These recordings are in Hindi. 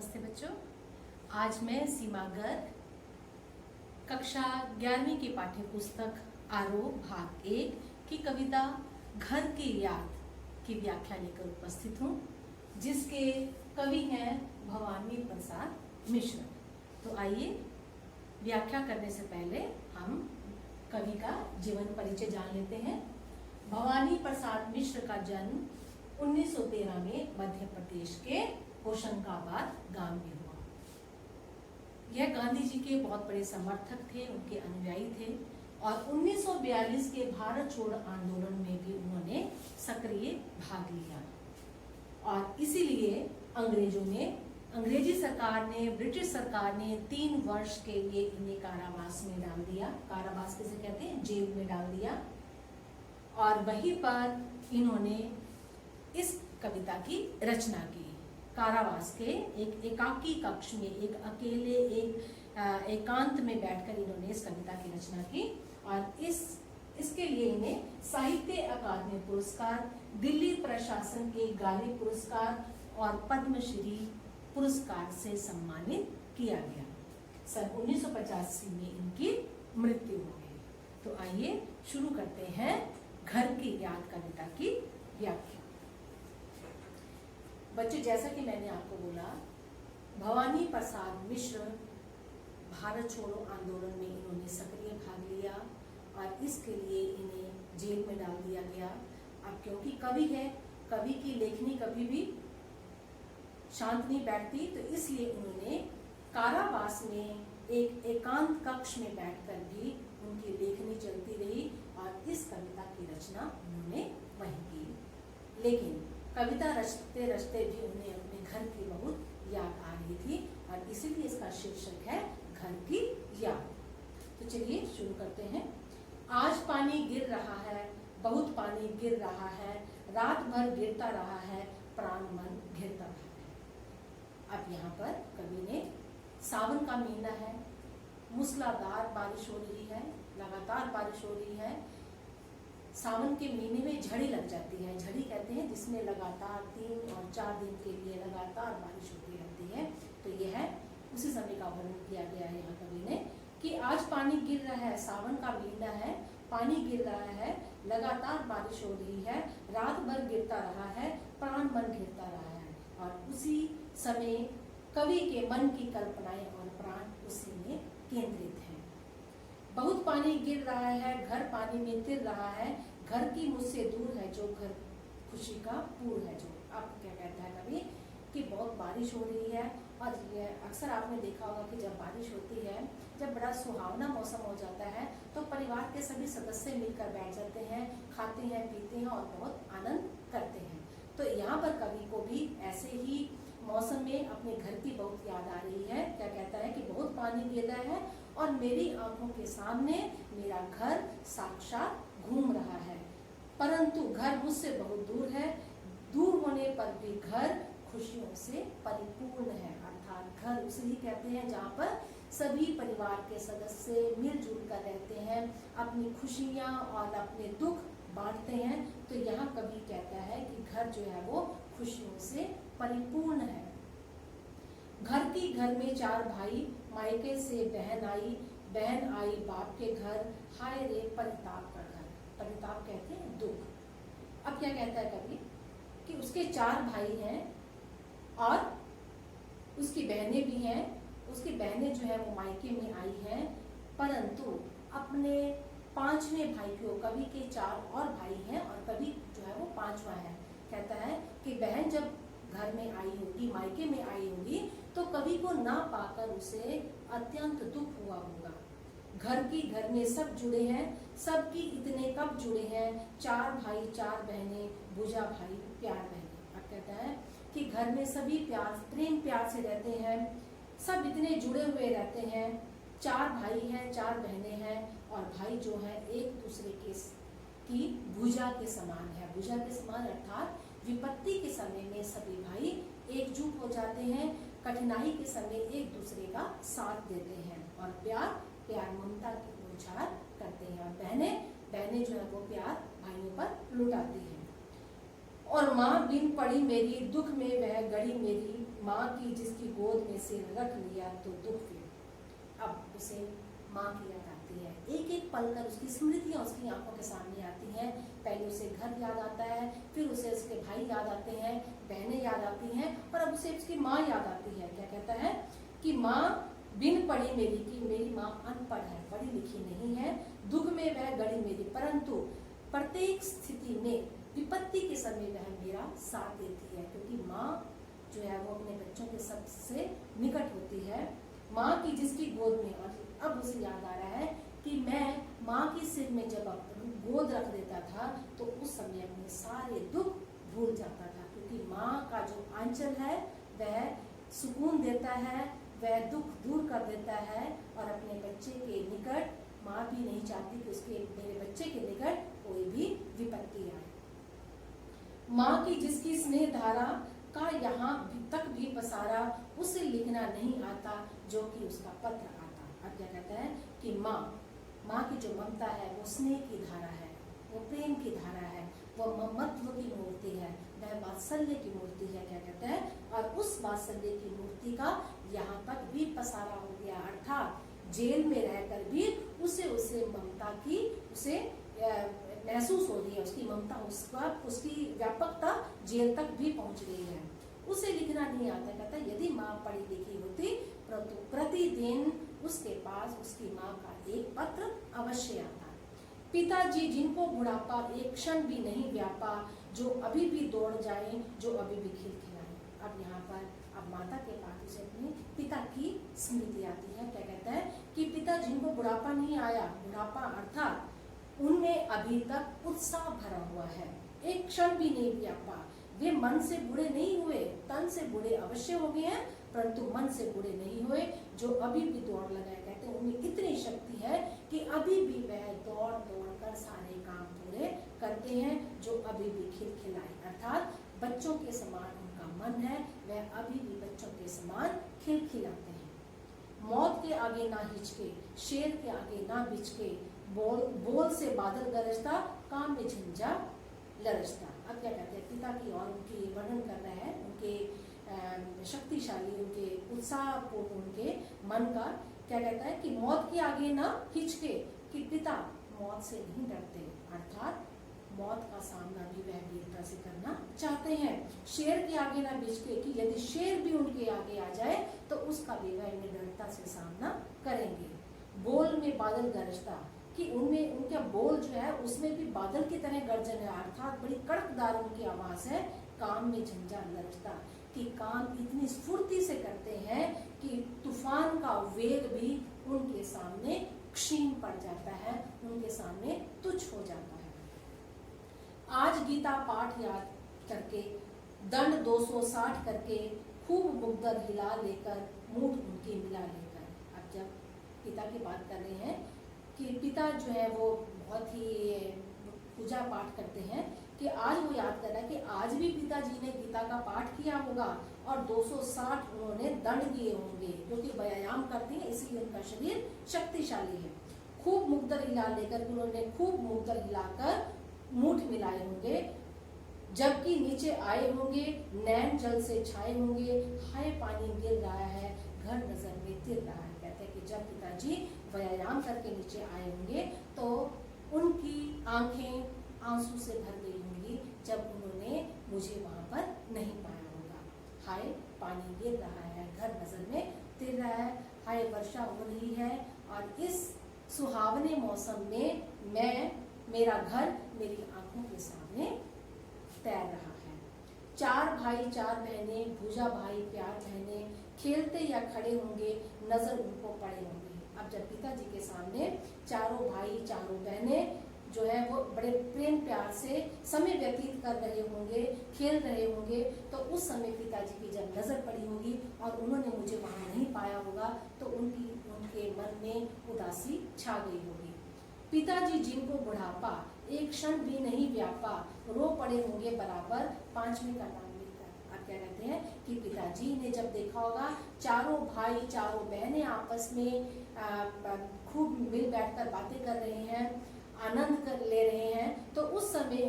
नमस्ते बच्चों। आज मैं सीमा गर्ग कक्षा 11वीं की पाठ्य पुस्तक आरोह भाग 1 की कविता घर की याद की व्याख्या लेकर उपस्थित हूँ, जिसके कवि हैं भवानी प्रसाद मिश्र। तो आइए व्याख्या करने से पहले हम कवि का जीवन परिचय जान लेते हैं। भवानी प्रसाद मिश्र का जन्म 1913 में मध्य प्रदेश के होशंगाबाद गांव में हुआ। यह गांधी जी के बहुत बड़े समर्थक थे, उनके अनुयायी थे और 1942 के भारत छोड़ो आंदोलन में भी उन्होंने सक्रिय भाग लिया और इसीलिए अंग्रेजी सरकार ने, ब्रिटिश सरकार ने 3 वर्ष के लिए इन्हें कारावास में डाल दिया। कारावास किसे कहते हैं? जेल में डाल दिया। और वहीं पर इन्होंने इस कविता की रचना की। कारावास के एक एकाकी कक्ष में, एक अकेले एकांत में बैठकर इन्होंने इस कविता की रचना की और इसके लिए इन्हें साहित्य अकादमी पुरस्कार, दिल्ली प्रशासन के गाली पुरस्कार और पद्मश्री पुरस्कार से सम्मानित किया गया। सन 1985 में इनकी मृत्यु हो गई। तो आइए शुरू करते हैं घर की याद कविता की व्याख्या। बच्चों, जैसा कि मैंने आपको बोला, भवानी प्रसाद मिश्र भारत छोड़ो आंदोलन में इन्होंने सक्रिय भाग लिया और इसके लिए इन्हें जेल में डाल दिया गया। अब क्योंकि कवि है, कवि की लेखनी कभी भी शांत नहीं बैठती, तो इसलिए उन्होंने कारावास में एक एकांत कक्ष में बैठकर भी उनकी लेखनी चलती रही और इस कविता की रचना उन्होंने वहीं की। लेकिन कविता रचते रचते भी उन्हें अपने घर की बहुत याद आ रही थी और इसीलिए इसका शीर्षक है घर की याद। तो चलिए शुरू करते हैं। आज पानी गिर रहा है, बहुत पानी गिर रहा है, रात भर गिरता रहा है, प्राण मन घिरता रहा है। अब यहाँ पर कवि ने, सावन का महीना है, मूसलाधार बारिश हो रही है, लगातार बारिश हो रही है। सावन के महीने में झड़ी लग जाती है। झड़ी कहते हैं जिसमें लगातार 3 और 4 दिन के लिए लगातार बारिश होती रहती है। तो यह है उसी समय का वर्णन किया गया है यहाँ कवि ने कि आज पानी गिर रहा है, सावन का महीना है, पानी गिर रहा है, लगातार बारिश हो रही है, रात भर गिरता रहा है, प्राण मन घिरता रहा है। और उसी समय कवि के मन की कल्पनाएं और प्राण उसी में केंद्रित हैं। बहुत पानी गिर रहा है, घर पानी में तिर रहा है, घर की मुझसे दूर है जो घर खुशी का पूर है जो। अब क्या कहता है कवि कि बहुत बारिश हो रही है और ये अक्सर आपने देखा होगा कि जब बारिश होती है, जब बड़ा सुहावना मौसम हो जाता है तो परिवार के सभी सदस्य मिलकर बैठ जाते हैं, खाते हैं, पीते हैं और बहुत आनंद करते हैं। तो यहाँ पर कवि को भी ऐसे ही मौसम में अपने घर की बहुत याद आ रही है। क्या कहता है कि बहुत पानी गिर रहा है और मेरी आंखों के सामने मेरा घर साक्षात घूम रहा है, परंतु घर मुझसे बहुत दूर है। दूर होने पर भी घर खुशियों से परिपूर्ण है। अर्थात घर उसे ही कहते हैं जहाँ पर सभी परिवार के सदस्य मिलजुल कर रहते हैं, अपनी खुशियाँ और अपने दुख बांटते हैं। तो यहाँ कवि कहता है कि घर जो है वो खुशियों से परिपूर्ण है। घर में 4 भाई, मायके से बहन आई बाप के घर, हाय रे परिताप का घर। परिताप कहते हैं दुख। अब क्या कहता है कवि कि उसके 4 भाई हैं और उसकी बहनें भी हैं। उसकी बहनें जो है वो मायके में आई हैं, परंतु अपने 5वें भाई को, कवि के 4 और भाई हैं और कवि जो है वो 5वां है। कहता है कि बहन जब घर में आई होगी, मायके में आई होगी, तो कवि को ना पाकर उसे अत्यंत दुख हुआ होगा। घर में सब जुड़े हैं, सबकी इतने कब जुड़े हैं, 4 भाई 4 बहनें, बुझा भाई प्यार बहनें। अब कहता है कि घर में सभी प्रेम प्यार से रहते हैं, सब इतने जुड़े हुए रहते हैं, 4 भाई हैं, 4 बहनें हैं और भाई जो है एक दूसरे की भुजा के समान है। भुजा के समान अर्थात विपत्ति के समय में सभी भाई एकजुट हो जाते हैं, कठिनाई के समय एक दूसरे का साथ देते हैं और प्यार ममता की बौछार करते हैं। और बहनें जो है वो प्यार भाइयों पर लुटाती हैं। और माँ बिन पड़ी मेरी, दुख में वह गड़ी मेरी, माँ की जिसकी गोद में सिर रख लिया तो दुख फिर। अब उसे माँ की याद आती है, एक एक पल कर उसकी स्मृतियाँ उसकी आंखों के सामने आती हैं। पहले उसे घर याद आता है, फिर उसे उसके भाई याद आते हैं, बहनें याद आती हैं, और अब उसे उसकी माँ याद आती है। क्या कहता है कि माँ बिन पढ़ी मेरी, की मेरी माँ अनपढ़ है, पढ़ी लिखी नहीं है, दुख में वह गड़ी मेरी, परंतु प्रत्येक स्थिति में विपत्ति के समय वह मेरा साथ देती है। क्योंकि माँ जो है वो अपने बच्चों के सबसे निकट होती है। माँ की जिसकी गोद में, अब उसे याद आ रहा है कि मैं माँ के सिर में जब गोद रख देता था तो उस समय अपने सारे दुख भूल जाता था। क्योंकि माँ का जो आंचल है वह सुकून देता है, वह दुख दूर कर देता है, और अपने बच्चे के निकट माँ भी नहीं चाहती कि उसके मेरे बच्चे के निकट कोई भी विपत्ति आए। माँ की जिसकी स्नेह धारा का यहाँ तक भी पसारा, उसे लिखना नहीं आता जो कि उसका पत्र आता। अब क्या कहता है कि माँ की जो ममता है वो स्नेह की धारा है, वो प्रेम की धारा है, वो ममत्व की मूर्ति है, वह वात्सल्य की मूर्ति है। क्या कहता है, और उस वात्सल्य की मूर्ति का यहाँ तक भी पसारा हो गया, अर्थात जेल में रहकर भी उसे ममता की उसे महसूस हो रही है, उसकी ममता, उसकी व्यापकता जेल तक भी पहुंच गई है। उसे लिखना नहीं आता। कहता है यदि माँ पढ़ी लिखी होती परंतु प्रतिदिन उसके पास उसकी माँ का एक पत्र अवश्य आता। पिताजी जिनको बुढ़ापा एक क्षण भी नहीं व्यापा, जो अभी भी दौड़ जाए, जो अभी भी खिलखिलाए। अब यहाँ पर अब माता के पास उसे अपने पिता की स्मृति आती है। क्या कहता है कि पिता जिनको बुढ़ापा नहीं आया, बुढ़ापा अर्थात उनमें अभी तक उत्साह भरा हुआ है, एक क्षण भी नहीं व्यापा। वे मन से बूढ़े नहीं हुए, तन से बूढ़े अवश्य हो गए हैं परंतु मन से बूढ़े नहीं हुए, जो अभी भी दौड़ लगाए। कहते हैं उनमें इतनी शक्ति है कि अभी भी वह दौड़ दौड़ कर सारे काम पूरे करते हैं, जो अभी भी खिलखिलाए, अर्थात बच्चों के समान उनका मन है, वह अभी भी बच्चों के समान खिलखिलाते हैं। मौत के आगे ना हिचके, शेर के आगे ना बिचके, बोल से बादल गरजता, काम में झंझा लरजता। अब क्या कहते हैं, पिता की और उनकी वर्णन कर रहे हैं, उनके शक्तिशाली, उनके उत्साहपूर्ण उनके मन का। क्या कहता है कि मौत के आगे ना हिचके, कि पिता मौत से नहीं डरते, अर्थात मौत का सामना भी वह वीरता से करना चाहते हैं। शेर के आगे ना बिचके, कि यदि शेर भी उनके आगे आ जाए तो उसका भी वह निडरता से सामना करेंगे। बोल में बादल गरजता, कि उनमें उनका बोल जो है उसमें भी बादल की तरह गर्जन है, अर्थात बड़ी कड़कदार उनकी आवाज है। काम में झंझा लरजता, कि काम इतनी स्फूर्ति से करते हैं कि तूफान का वेग भी उनके सामने क्षीण पड़ जाता है, उनके सामने तुच्छ हो जाता है। आज गीता पाठ याद करके, दंड 260 करके, खूब मुग्धर हिला लेकर, मूठ उनकी मिला लेकर। अब जब पिता की बात कर रहे हैं कि पिता जो है वो बहुत ही पूजा पाठ करते हैं, कि आज वो याद कर रहा है कि आज भी पिताजी ने गीता का पाठ किया होगा और 260 उन्होंने दंड दिए होंगे, क्योंकि व्यायाम करते हैं इसलिए उनका शरीर शक्तिशाली है। खूब मुग्धर हिला लेकर, उन्होंने खूब मुग्धर हिलाकर मूठ मिलाए होंगे, जबकि नीचे आए होंगे, नैन जल से छाए होंगे, हाय पानी गिर रहा है, घर नजर में तिर रहा है। कहते हैं कि जब पिताजी व्यायाम करके नीचे आए होंगे तो उनकी आंखें आंसू से भर गई होंगी, जब उन्होंने मुझे वहां पर नहीं पाया होगा। हाय पानी गिर रहा है, घर नजर में तिर रहा है, हाय वर्षा हो रही है, और इस सुहावने मौसम में मेरा घर मेरी आंखों के सामने तैर रहा है। 4 भाई 4 बहनें, भूजा भाई प्यार बहने, खेलते या खड़े होंगे, नजर उनको पड़े होंगे। अब जब पिताजी के सामने चारों भाई चारों बहनें जो है वो बड़े प्रेम प्यार से समय व्यतीत कर रहे होंगे, खेल रहे होंगे, तो उस समय पिताजी की जब नजर पड़ी होगी और उन्होंने मुझे वहां नहीं पाया होगा तो उनके मन में उदासी छा गई होगी। पिताजी जिनको बुढ़ापा एक क्षण भी नहीं व्यापा, रो पड़े होंगे बराबर, 5वें का नाम लेकर। अब क्या कहते हैं कि पिताजी ने जब देखा होगा चारों भाई चारों बहनें आपस में खूब मिल बैठकर बातें कर रहे हैं, आनंद कर ले रहे हैं, तो उस समय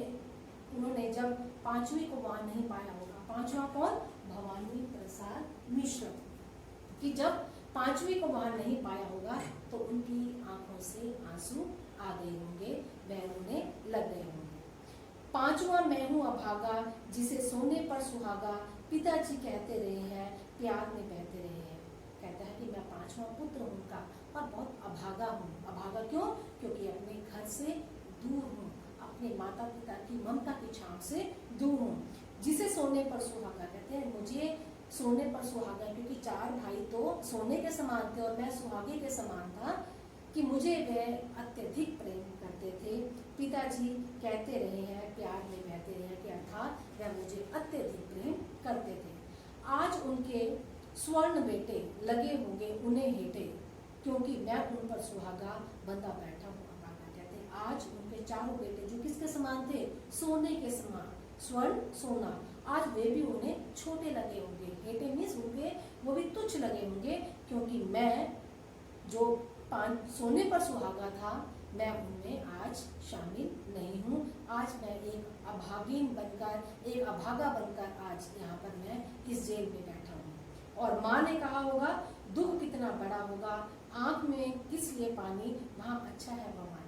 उन्होंने जब 5वीं को वहां नहीं पाया होगा। 5वां कौन? भवानी प्रसाद प्रसाद मिश्र, कि जब पांचवी को वहां नहीं पाया होगा तो उनकी आंखों से आंसू आ गए होंगे, वह रोने लग गए होंगे। पांचवा मैं हूं अभागा, जिसे सोने पर सुहागा, पिताजी कहते रहे हैं, प्यार में बहते रहे हैं। कहता है कि मैं पांचवा पुत्र हूं उनका और बहुत अभागा हूँ। अभागा क्यों? क्योंकि अपने घर से दूर हूँ, अपने माता पिता की ममता की छांव से दूर हूँ। जिसे सोने पर सुहागा कहते हैं, मुझे सोने पर सुहागा, क्योंकि चार भाई तो सोने के समान थे और मैं सुहागे के समान था, कि मुझे वह अत्यधिक प्रेम करते थे। पिताजी कहते रहे हैं, प्यार में बहते रहे हैं, कि अर्थात वह मुझे अत्यधिक प्रेम करते थे। आज उनके स्वर्ण बेटे लगे होंगे उन्हें हेटे, क्योंकि मैं उन पर सुहागा बंधा बैठा हूँ। अभागा कहते हैं आज उनके चारों बेटे जो किसके समान थे? सोने के समान, स्वर्ण सोना, आज वे भी उन्हें छोटे लगे होंगे। हेटे मीन्स उनके वो भी तुच्छ लगे होंगे, क्योंकि मैं जो सोने पर सुहागा था, मैं उनमें आज शामिल नहीं हूँ। आज मैं एक अभागीन बनकर, एक अभागा बनकर आज यहाँ पर मैं इस जेल में बैठा हूँ। और माँ ने कहा होगा, दुख कितना बड़ा होगा, आंख में किस लिए पानी, वहाँ अच्छा है वह माने।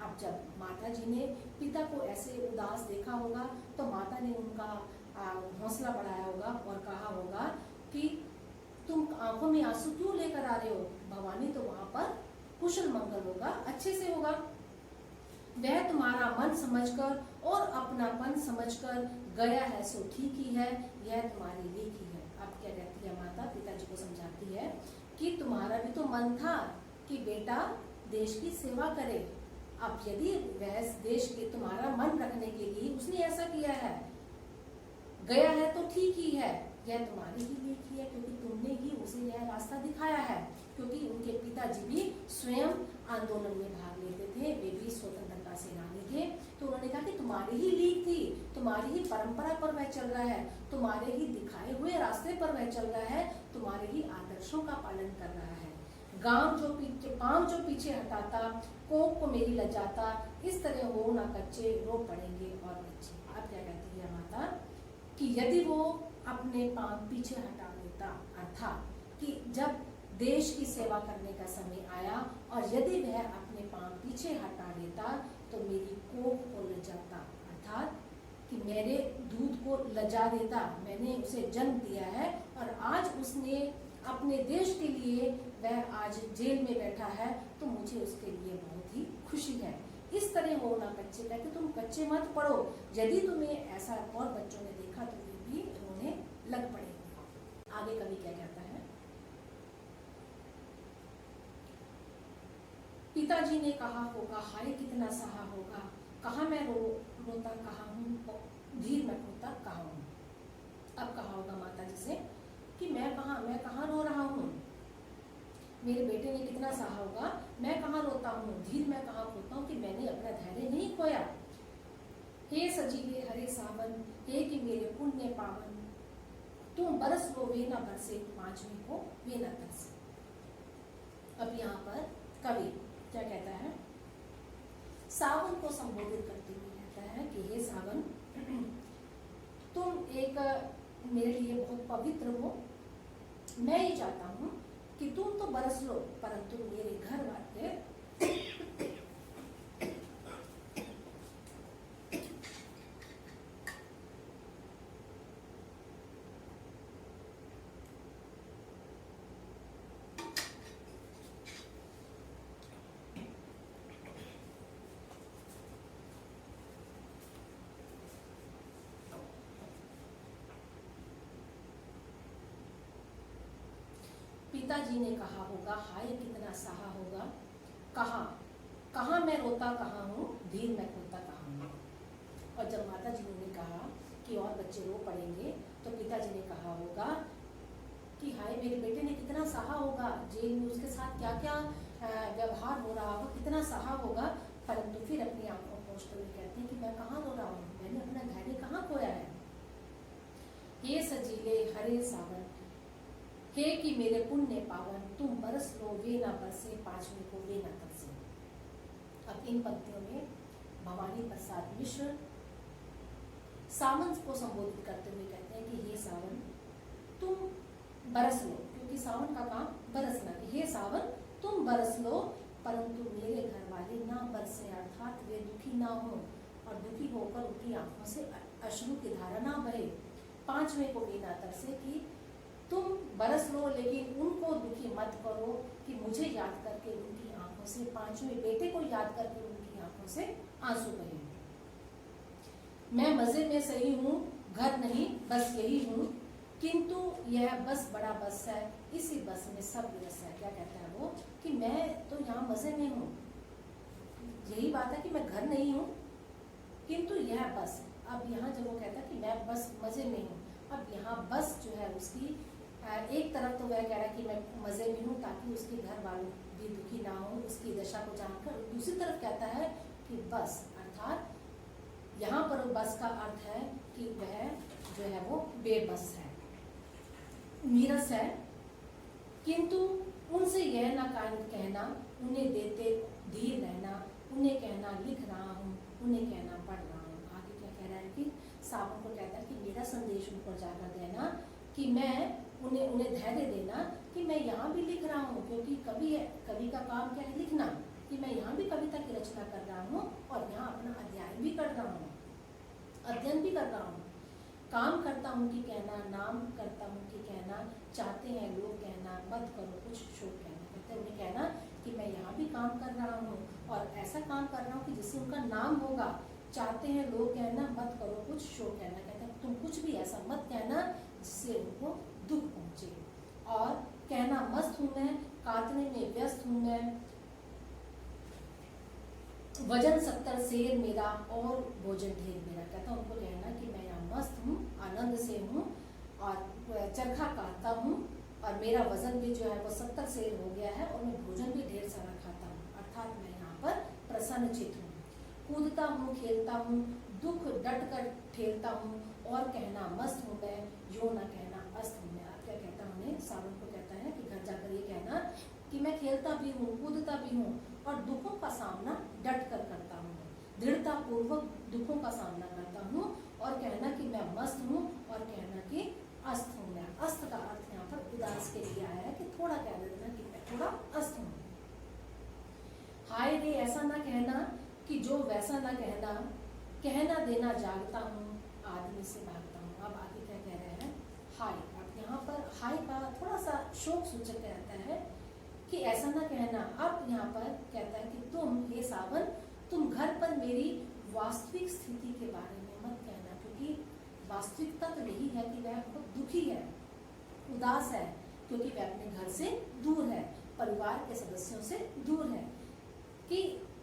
अब जब माता जी ने पिता को ऐसे उदास देखा होगा तो माता ने उनका हौसला बढ़ाया होगा और कहा होगा कि तुम आंखों में आंसू क्यों लेकर आ रहे हो, भवानी तो वहां पर कुशल मंगल होगा, अच्छे से होगा। वह तुम्हारा मन समझकर और अपनापन समझकर गया है, सो ठीक ही है, यह तुम्हारे लेख ही है। अब क्या कहती है माता, पिताजी को समझाती है कि तुम्हारा भी तो मन था कि बेटा देश की सेवा करे। अब यदि वह देश के तुम्हारा मन रखने के लिए उसने ऐसा किया है, गया है तो ठीक ही है, यह तुम्हारी ही लेख ही है, क्योंकि तुमने ही उसे यह रास्ता दिखाया है। क्योंकि उनके पिताजी भी स्वयं आंदोलन में भाग लेते थे, वे भी स्वतंत्रता सेनानी थे। तो उन्होंने कहा कि तुम्हारी ही लीक थी, तुम्हारी ही परंपरा पर वह चल रहा है, तुम्हारे ही दिखाए हुए रास्ते पर वह चल रहा है, तुम्हारे ही आदर्शों का पालन कर रहा है। पाँव जो पीछे हटाता, कोक को मेरी लजाता, इस तरह हो ना कच्चे, रो पड़ेंगे और बच्चे। अब क्या कहती है माता कि यदि वो अपने पाँव पीछे हटा लेता, अर्थात कि जब देश की सेवा करने का समय आया और यदि वह अपने पाँव पीछे हटा लेता तो मेरी कोख को लजाता, अर्थात कि मेरे दूध को लजा देता, मैंने उसे जन्म दिया है और आज उसने अपने देश के लिए वह आज जेल में बैठा है, तो मुझे उसके लिए बहुत ही खुशी है। इस तरह हो ना कच्चे, कहते तुम कच्चे मत पड़ो, यदि तुम्हें ऐसा और बच्चों ने देखा तो वे भी रोने लग पड़ेंगे। आगे कवि क्या कहता है, पिताजी ने कहा होगा, हाय कितना सहा होगा, कहाँ मैं रोता कहाँ हूँ, धीर मैं खोता कहाँ हूँ। अब कहा होगा माता जी से कि मैं कहाँ रो रहा हूँ, मेरे बेटे ने कितना सहा होगा, मैं कहाँ रोता हूँ, धीर मैं कहाँ खोता हूँ, कि मैंने अपना धैर्य नहीं खोया। हे सजीले हरे सावन, हे कि मेरे पुण्य पावन, तुम बरस लो वे न बरसे, पांचवी को वे न तरसे। अब यहाँ पर कवि क्या कहता है, सावन को संबोधित करते हुए कहता है कि हे सावन, तुम एक मेरे लिए बहुत पवित्र हो। मैं ये चाहता हूँ कि तुम तो बरस लो, परंतु मेरे घर वाले पिताजी ने कहा होगा, हाय कितना सहा होगा, कहाँ मैं रोता कहाँ हूँ, धीर मैं खोता कहाँ हूँ। और जब माता जी ने कहा कि और बच्चे रो पड़ेंगे, तो पिताजी ने कहा होगा कि हाय मेरे बेटे ने कितना सहा होगा, जेल में उसके साथ क्या क्या व्यवहार हो रहा होगा, कितना सहा होगा, परंतु फिर अपनी आंखों को पोंछते हुए कहते हैं कि मैं कहाँ रो रहा हूँ, मैंने अपना धैर्य कहाँ खोया है। हे सजीले हरे सावन, हे कि मेरे पुण्य पावन, तुम बरस लो वे न बरसे, पांचवी को वे न तरसे। अब इन पंक्तियों में भवानी प्रसाद मिश्र सावन को संबोधित करते हुए कहते हैं कि हे सावन, तुम बरस लो, क्योंकि सावन का काम बरसना, हे सावन तुम बरस लो, परंतु मेरे घर वाले ना बरसे, अर्थात वे दुखी ना हो और दुखी होकर उनकी आंखों से अश्रु की धारा ना बहे। पांचवें को वीणा तरसे कि तुम बरस लो, लेकिन उनको दुखी मत करो कि मुझे याद करके उनकी आंखों से, पांचवें बेटे को याद करके उनकी आंखों से आंसू बहे। मैं मजे में सही हूँ, घर नहीं बस यही हूँ, किंतु यह बस बड़ा बस है, इसी बस में सब रस है। क्या कहता है वो कि मैं तो यहाँ मजे में हूँ, यही बात है कि मैं घर नहीं हूँ, किंतु यह बस, अब यहाँ जब वो कहता है कि मैं बस मजे में हूँ, अब यहाँ बस जो है उसकी एक तरफ तो वह कह रहा है कि मैं मजे में हूँ ताकि उसके घर वालों भी दुखी ना हो उसकी दशा को जानकर, दूसरी तरफ कहता है कि बस, अर्थात यहाँ पर बस का अर्थ है कि वह जो है वो बेबस है, नीरस है, किंतु उनसे यह ना कहना, उन्हें देते धीर रहना, उन्हें कहना लिख रहा हूँ, उन्हें कहना पढ़ रहा हूँ। आगे क्या कह रहा है कि सावन को कहता है कि मेरा संदेश उनको जाकर देना, कि मैं उन्हें धैर्य देना कि मैं यहाँ भी लिख रहा हूँ, क्योंकि कवि का काम क्या है, लिखना, कि मैं यहाँ भी कविता की रचना कर रहा हूँ और यहाँ अपना अध्ययन भी कर रहा हूँ, अध्ययन भी कर रहा हूँ, काम करता हूँ कि कहना, नाम करता हूँ कि कहना, चाहते हैं लोग कहना, मत करो कुछ शोक कहना। कहते हैं उन्हें कहना कि मैं यहाँ भी काम कर रहा हूँ और ऐसा काम कर रहा हूँ कि जिससे उनका नाम होगा, चाहते हैं लोग कहना, मत करो कुछ शोक कहना। कहते हैं तुम कुछ भी ऐसा मत कहना जिससे उनको दुख पहुंचे, और कहना मस्त हूं मैं, काटने में व्यस्त हूं मैं, वजन 70 शेर मेरा और भोजन ढेर मेरा। कहता उनको कहना कि मैं यहाँ मस्त हूँ, आनंद से हूँ और चरखा काटता हूँ और मेरा वजन भी जो है वो 70 शेर हो गया है और मैं भोजन भी ढेर सारा खाता हूँ, अर्थात मैं यहाँ पर प्रसन्न चित्त हूँ, कूदता हूँ खेलता हूँ, दुख डट कर ठेलता हूँ, और कहना मस्त हूँ मैं, यो न कहना अस्त हूँ मैं। क्या कहता हूँ उन्हें, सावन को कहता है कि घर जाकर ये कहना कि मैं खेलता भी हूँ, कूदता भी हूँ और दुखों का सामना डट कर करता हूँ, दृढ़ता पूर्वक दुखों का सामना करता हूँ, और कहना कि मैं मस्त हूँ, और कहना कि अस्त हूँ मैं। अस्त का अर्थ यहाँ पर उदास के लिए आया है कि थोड़ा कह देना कि मैं थोड़ा अस्त हूँ। हाय रे ऐसा ना कहना कि जो वैसा ना कहना, कहना देना जागता हूँ, आदमी से भागता हूँ। अब आगे क्या कह रहे हैं, हाय। अब यहाँ पर हाय का थोड़ा सा शोक सूचक रहता है कि ऐसा ना कहना। अब यहाँ पर कहता है कि तुम हे सावन, तुम घर पर मेरी वास्तविक स्थिति के बारे में मत कहना, क्योंकि वास्तविकता तो यही है कि वह बहुत दुखी है, उदास है, क्योंकि वह अपने घर से दूर है, परिवार के सदस्यों से दूर है, कि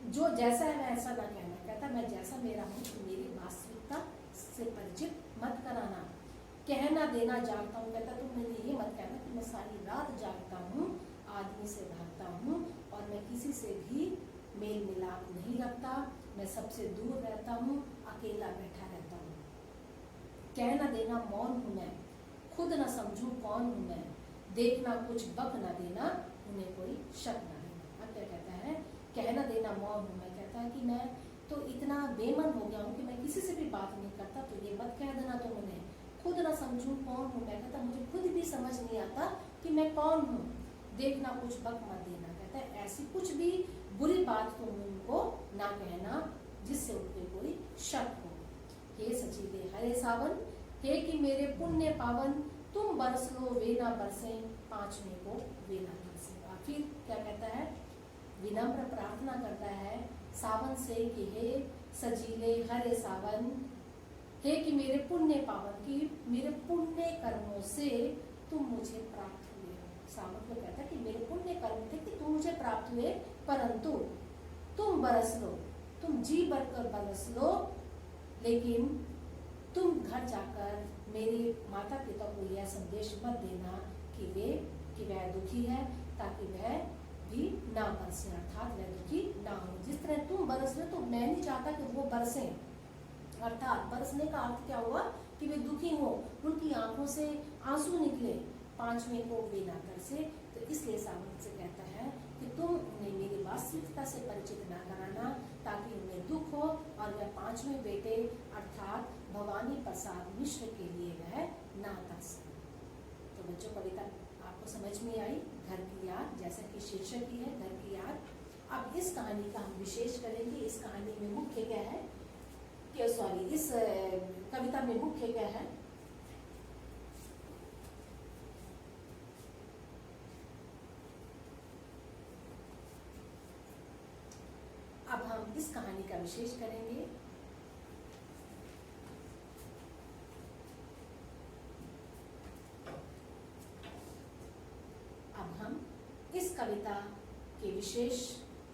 जो जैसा है वैसा ना कहना। कहता मैं जैसा मेरा हूँ तो मेरी वास्तविकता से परिचित मत कराना। कहना देना जागता हूँ, कहता तुम मुझे ये मत कहना कि मैं सारी रात जागता हूँ, आदमी से भागता हूँ और मैं किसी से भी मेल मिलाप नहीं रखता, मैं सबसे दूर रहता हूँ, अकेला बैठा रहता हूँ। कहना देना मौन हूँ मैं, खुद न समझूं कौन हूँ मैं, देखना कुछ बक न देना, उन्हें कोई शक न देना। अब क्या कहता है, कहना देना मौन हूँ मैं, कहता है कि मैं तो इतना बेमन हो गया हूँ कि मैं किसी से भी बात नहीं करता, तो ये मत कह देना तुम उन्हें। खुद न समझूं कौन हूँ मैं, कहता मुझे खुद भी समझ नहीं आता कि मैं कौन हूँ, देखना कुछ बक मत देना। कहता है ऐसी कुछ भी बुरी बात तुम उनको ना कहना जिससे उनपे कोई शक हो। हे सजीले हरे सावन, हे कि मेरे पुण्य पावन, तुम बरस लो वे ना बरसे, पांचवें को वे ना बरसे। और फिर क्या कहता है, विनम्र प्रार्थना करता है सावन से कि हे सजीले हरे सावन, हे कि मेरे पुण्य पावन, की मेरे पुण्य कर्मों से तुम मुझे प्राप्त हुए हो। सावन को कहता है कि मेरे पुण्य कर्म थे कि तुम मुझे प्राप्त हुए, परंतु तुम बरस लो, तुम जी भरकर बरस लो, लेकिन तुम घर जाकर मेरे माता पिता को यह संदेश मत देना कि वह दुखी है, ताकि वह भी ना बरसे, अर्थात वह दुखी ना हो। जिस तरह तुम बरस रहे तो मैं नहीं चाहता कि वो बरसे, अर्थात बरसने का अर्थ क्या हुआ कि वे दुखी हो, उनकी आंखों से आंसू निकले, पांचवें को वे ना बरसे। तो इसलिए सावन से कहता है कि तुम उन्हें मेरी वास्तविकता से परिचित ना कराना, ताकि उन्हें दुख हो और वह पांचवें बेटे अर्थात भवानी प्रसाद मिश्र के लिए वह ना तरसे। तो बच्चों कविता आपको समझ में आई, घर की याद, जैसा कि शीर्षक ही है घर की याद। अब इस कहानी का हम विशेष करेंगे। इस कहानी में मुख्य क्या है कि सॉरी इस कविता में मुख्य क्या है, अब हम इस कहानी का विशेष करेंगे। अब हम इस कविता के विशेष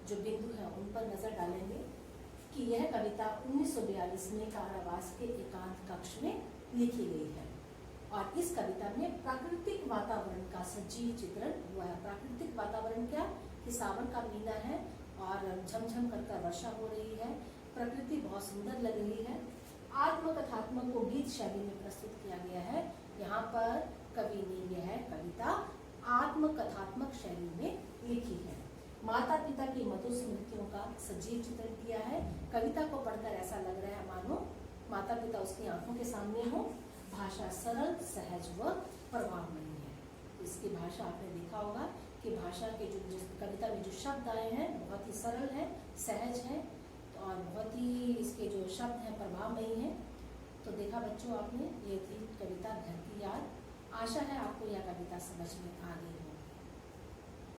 जो बिंदु हैं उन पर नजर डालेंगे कि यह कविता 1942 में कारावास के एकांत कक्ष में लिखी गई है और इस कविता में प्राकृतिक वातावरण का सजीव चित्रण हुआ है। प्राकृतिक वातावरण क्या कि सावन का महीना है और झमझम कर वर्षा हो रही है, प्रकृति बहुत सुंदर लग रही है। आत्मकथात्मक को गीत शैली में प्रस्तुत किया गया है। यहाँ पर कवि ने यह कविता आत्मकथात्मक शैली में लिखी है। माता पिता की मधुर स्मृतियों का सजीव चित्रण किया है। कविता को पढ़कर ऐसा लग रहा है मानो माता पिता उसकी आंखों के सामने हो। भाषा सरल, सहज व प्रभावमयी है। इसकी भाषा आपने देखा होगा कि भाषा के जो कविता में जो शब्द आए हैं बहुत ही सरल है, सहज है और बहुत ही इसके जो शब्द हैं प्रभावमयी हैं। तो देखा बच्चों आपने, ये थी कविता घर की याद। आशा है आपको यह कविता समझ में आ गई।